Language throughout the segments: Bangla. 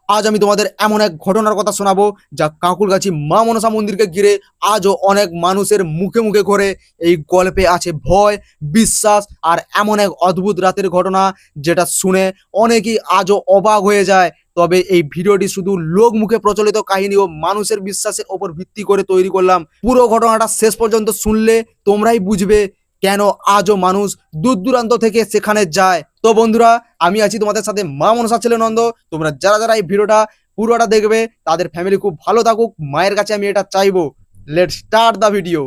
আজ আমি তোমাদের এমন এক ঘটনার কথা শোনাবো যা কাঁকুড়গাছি মা মনসা মন্দিরকে ঘিরে আজও অনেক মানুষের মুখে মুখে ঘোরে। এই গল্পে আছে ভয়, বিশ্বাস আর এমন এক অদ্ভুত রাতের ঘটনা যেটা শুনে অনেকেই আজও অবাক হয়ে যায়। তবে এই ভিডিওটি শুধু লোক মুখে প্রচলিত কাহিনী ও মানুষের বিশ্বাসের ওপর ভিত্তি করে তৈরি করলাম। পুরো ঘটনাটা শেষ পর্যন্ত শুনলে তোমরাই বুঝবে কেন আজও মানুষ দূর দূরান্ত থেকে সেখানে যায়। তো বন্ধুরা, আমি আছি তোমাদের সাথে মা মনসা ছেলে নন্দ। তোমরা যারা যারা এই ভিডিওটা পুরোটা দেখবে তাদের ফ্যামিলি খুব ভালো থাকুক, মায়ের কাছে আমি এটা চাইবো। Let's start the video.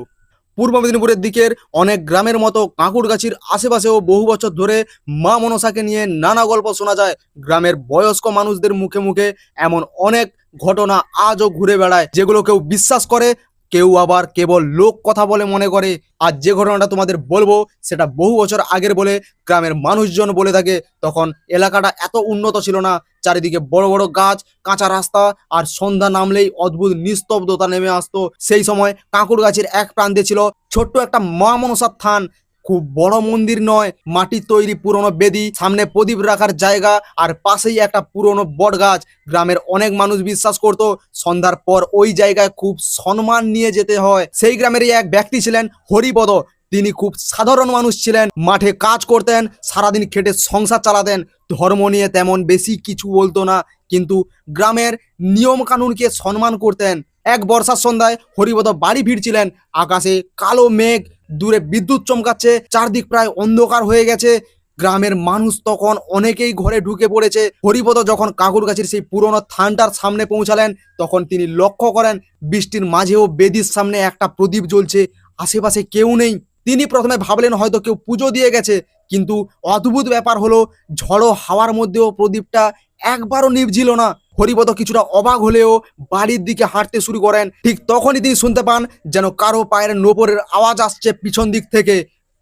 পূর্ব মেদিনীপুরের দিকের অনেক গ্রামের মতো কাঁকুড়গাছির আশেপাশেও বহু বছর ধরে মা মনসাকে নিয়ে নানা গল্প শোনা যায়। গ্রামের বয়স্ক মানুষদের মুখে মুখে এমন অনেক ঘটনা আজও ঘুরে বেড়ায়, যেগুলো কেউ বিশ্বাস করে, কেউ আবার কেবল লোক কথা বলে মনে করে। আর যে ঘটনাটা তোমাদের বলবো সেটা বহু বছর আগের বলে গ্রামের মানুষজন বলে থাকে। তখন এলাকাটা এত উন্নত ছিল না, চারিদিকে বড় বড় গাছ, কাঁচা রাস্তা, আর সন্ধ্যা নামলেই অদ্ভুত নিস্তব্ধতা নেমে আসতো। সেই সময় কাঁকুড়গাছির এক প্রান্তে ছিল ছোট্ট একটা মা মনসার থান। খুব বড় মন্দির নয়, মাটির তৈরি পুরনো বেদি, সামনে প্রদীপ রাখার জায়গা, আর পাশেই একটা পুরনো বট গাছ। গ্রামের অনেক মানুষ বিশ্বাস করত সন্ধ্যার পর ওই জায়গায় খুব সম্মান নিয়ে যেতে হয়। সেই গ্রামেরই এক ব্যক্তি ছিলেন হরিপদ। তিনি খুব সাধারণ মানুষ ছিলেন, মাঠে কাজ করতেন, সারাদিন খেটে সংসার চালাতেন। ধর্ম নিয়ে তেমন বেশি কিছু বলতো না, কিন্তু গ্রামের নিয়ম কানুনকে সম্মান করতেন। এক বর্ষার সন্ধ্যায় হরিপদ বাড়ি ফিরছিলেন। আকাশে কালো মেঘ, দূরে বিদ্যুৎ চমকাচ্ছে, চারদিক প্রায় অন্ধকার হয়ে গেছে। গ্রামের মানুষ তখন অনেকেই ঘরে ঢুকে পড়েছে। হরিপদ যখন কাঁকুড়গাছির সেই পুরনো থানটার সামনে পৌঁছালেন, তখন তিনি লক্ষ্য করেন বৃষ্টির মাঝেও বেদির সামনে একটা প্রদীপ জ্বলছে, আশেপাশে কেউ নেই। তিনি প্রথমে ভাবলেন হয়তো কেউ পুজো দিয়ে গেছে, কিন্তু অদ্ভুত ব্যাপার হলো ঝড়ো হাওয়ার মধ্যেও প্রদীপটা একবারও নিভছিল না। হরিপদ কিছুটা অবাক হলেও বাড়ির দিকে হাঁটতে শুরু করেন। ঠিক তখনই তিনি শুনতে পান যেন কারো পায়ের নোপরের আওয়াজ আসছে পিছন দিক থেকে,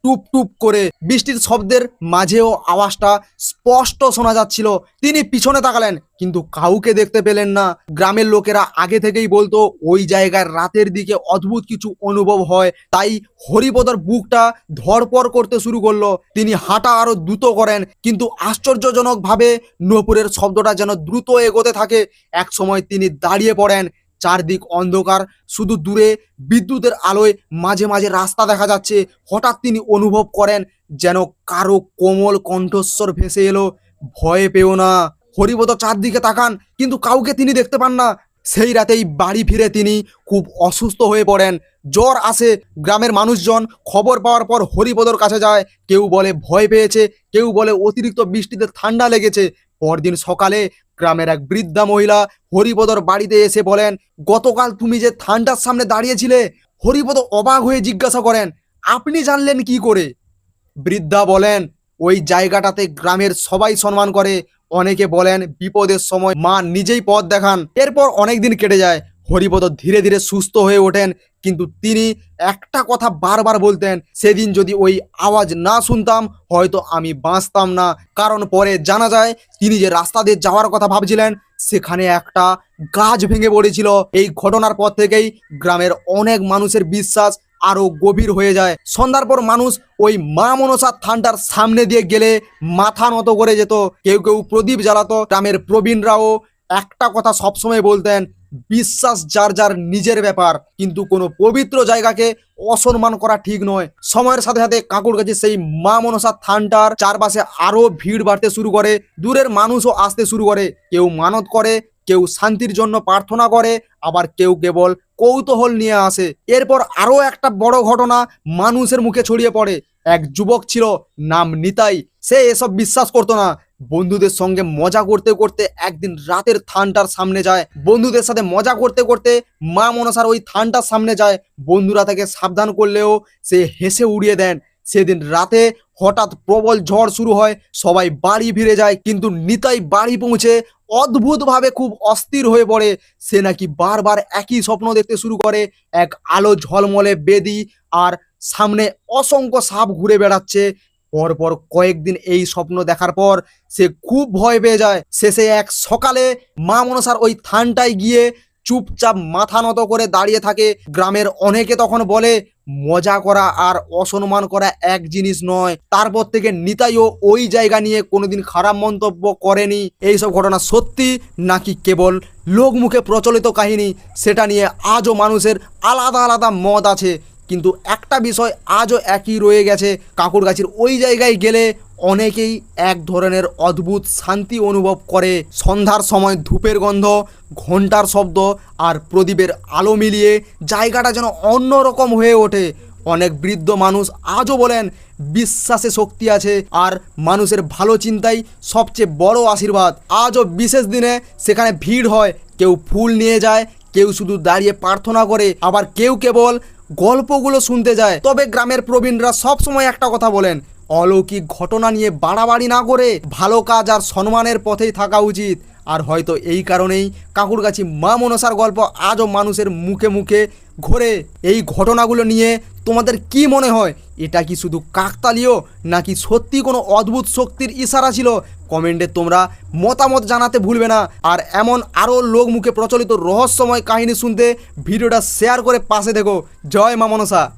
টুপ টুপ করে। বৃষ্টির শব্দের মাঝেও আওয়াজটা স্পষ্ট শোনা যাচ্ছিল। তিনি পিছনে তাকালেন, কিন্তু কাউকে দেখতে পেলেন না। গ্রামের লোকেরা আগে থেকেই বলতো ওই জায়গায় রাতের দিকে অদ্ভুত কিছু অনুভব হয়। তাই হরিপদর বুকটা ধড়পড় করতে শুরু করলো। তিনি হাঁটা আরো দ্রুত করেন, কিন্তু আশ্চর্যজনক ভাবে নূপুরের শব্দটা যেন দ্রুত এগোতে থাকে। এক সময় তিনি দাঁড়িয়ে পড়েন। চারদিক অন্ধকার, শুধু দূরে বিদ্যুতের আলোয় মাঝে মাঝে রাস্তা দেখা যাচ্ছে। হঠাৎ তিনি অনুভব করেন যেন কারো কোমল কণ্ঠস্বর ভেসে এলো, ভয় পেও না। হরিপদ চারদিকে তাকান, কিন্তু কাউকে তিনি দেখতে পান না। সেই রাতেই বাড়ি ফিরে তিনি খুব অসুস্থ হয়ে পড়েন, জ্বর আসে। গ্রামের মানুষজন খবর পাওয়ার পর হরিপদর কাছে যায়। কেউ বলে ভয় পেয়েছে, কেউ বলে অতিরিক্ত বৃষ্টিতে ঠান্ডা লেগেছে। পরদিন সকালে গ্রামের এক বৃদ্ধা মহিলা হরিপদর বাড়িতে এসে বলেন, গতকাল তুমি যে থানটার সামনে দাঁড়িয়েছিলে। হরিপদ অবাক হয়ে জিজ্ঞাসা করেন, আপনি জানলেন কি করে? বৃদ্ধা বলেন, ওই জায়গাটাতে গ্রামের সবাই সম্মান করে। অনেকে বলেন বিপদের সময় মা নিজেই পথ দেখান। এরপর অনেক দিন কেটে যায়। হরিপদ ধীরে ধীরে সুস্থ হয়ে ওঠেন, কিন্তু তিনি একটা কথা বারবার বলতেন, সেদিন যদি ওই আওয়াজ না শুনতাম হয়তো আমি বাঁচতাম না। কারণ পরে জানা যায় তিনি যে রাস্তা দিয়ে যাওয়ার কথা ভাবছিলেন সেখানে একটা গাছ ভেঙে পড়েছিল। এই ঘটনার পর থেকেই গ্রামের অনেক মানুষের বিশ্বাস আরো গভীর হয়ে যায়। সন্ধ্যার পর মানুষ ওই মা মনসার থানটার সামনে দিয়ে গেলে মাথা নত করে যেত। কেউ কেউ প্রদীপ জ্বালাতো। গ্রামের প্রবীণরাও একটা কথা সবসময় বলতেন, বিশ্বাস যার যার নিজের ব্যাপার, কিন্তু কোনো পবিত্র জায়গাকে অসম্মান করা ঠিক নয়। সময়ের সাথে সাথে কাঁকুড়গাছির সেই মা মনসার থানটার চারপাশে আরো ভিড় বাড়তে শুরু করে। দূরের মানুষও আসতে শুরু করে। কেউ মানত করে, কেউ শান্তির জন্য প্রার্থনা করে, আবার কেউ কেবল কৌতূহল নিয়ে আসে। এরপর আরো একটা বড় ঘটনা মানুষের মুখে ছড়িয়ে পড়ে। এক যুবক ছিল, নাম নিতাই। সে এসব বিশ্বাস করতো না। বন্ধুদের সঙ্গে মজা করতে করতে একদিন রাতের থানটার সামনে যায়। বন্ধুদের সাথে মজা করতে করতে মা মনসার ওই থানটার সামনে যায়। বন্ধুরা তাকে সাবধান করলেও সে হেসে উড়িয়ে দেন। সেদিন রাতে হঠাৎ প্রবল ঝড় শুরু হয়, সবাই বাড়ি ফিরে যায়। কিন্তু নিতাই বাড়ি পৌঁছে অদ্ভুতভাবে খুব অস্থির হয়ে পড়ে। সে নাকি বারবার একই স্বপ্ন দেখতে শুরু করে, এক আলো ঝলমলে বেদি, আর সামনে অসংখ্য সাপ ঘুরে বেড়াচ্ছে। পরপর কয়েকদিন এই স্বপ্ন দেখার পর সে খুব ভয় পেয়ে যায়। শেষে এক সকালে মা মনসার ওই থানটায় গিয়ে চুপচাপ মাথা নত করে দাঁড়িয়ে থাকে। গ্রামের অনেকে তখন বলে মজা করা আর অসম্মান করা এক জিনিস নয়। তারপর থেকে নিতাইও ওই জায়গা নিয়ে কোনোদিন খারাপ মন্তব্য করেনি। এইসব ঘটনা সত্যি নাকি কেবল লোকমুখে প্রচলিত কাহিনী, সেটা নিয়ে আজও মানুষের আলাদা আলাদা মত আছে। কিন্তু একটা বিষয় আজও একই রয়ে গেছে, কাঁকুড়গাছির ওই জায়গায় গেলে অনেকেই এক ধরনের অদ্ভুত শান্তি অনুভব করে। সন্ধ্যার সময় ধূপের গন্ধ, ঘণ্টার শব্দ আর প্রদীপের আলো মিলিয়ে জায়গাটা যেন অন্যরকম হয়ে ওঠে। অনেক বৃদ্ধ মানুষ আজও বলেন বিশ্বাসে শক্তি আছে আর মানুষের ভালো চিন্তাই সবচেয়ে বড় আশীর্বাদ। আজও বিশেষ দিনে সেখানে ভিড় হয়, কেউ ফুল নিয়ে যায়, কেউ শুধু দাঁড়িয়ে প্রার্থনা করে, আবার কেউ কেবল গল্পগুলো শুনতে যায়। তবে গ্রামের প্রবীণরা সবসময় একটা কথা বলেন, অলৌকিক ঘটনা নিয়ে বাড়াবাড়ি না করে ভালো কাজ আর সম্মানের পথেই থাকা উচিত। আর হয়তো এই কারণেই কাঁকুড়গাছি মা মনসার গল্প আজও মানুষের মুখে মুখে ঘোরে। এই ঘটনাগুলো নিয়ে তোমাদের কি মনে হয়? এটা কি শুধু কাকতালীয় নাকি সত্যি কোনো অদ্ভুত শক্তির ইশারা ছিল? কমেন্টে তোমরা মতামত জানাতে ভুলবে না। আর এমন আরও লোক মুখে প্রচলিত রহস্যময় কাহিনী শুনতে ভিডিওটা শেয়ার করে পাশে থেকো। জয় মা মনসা।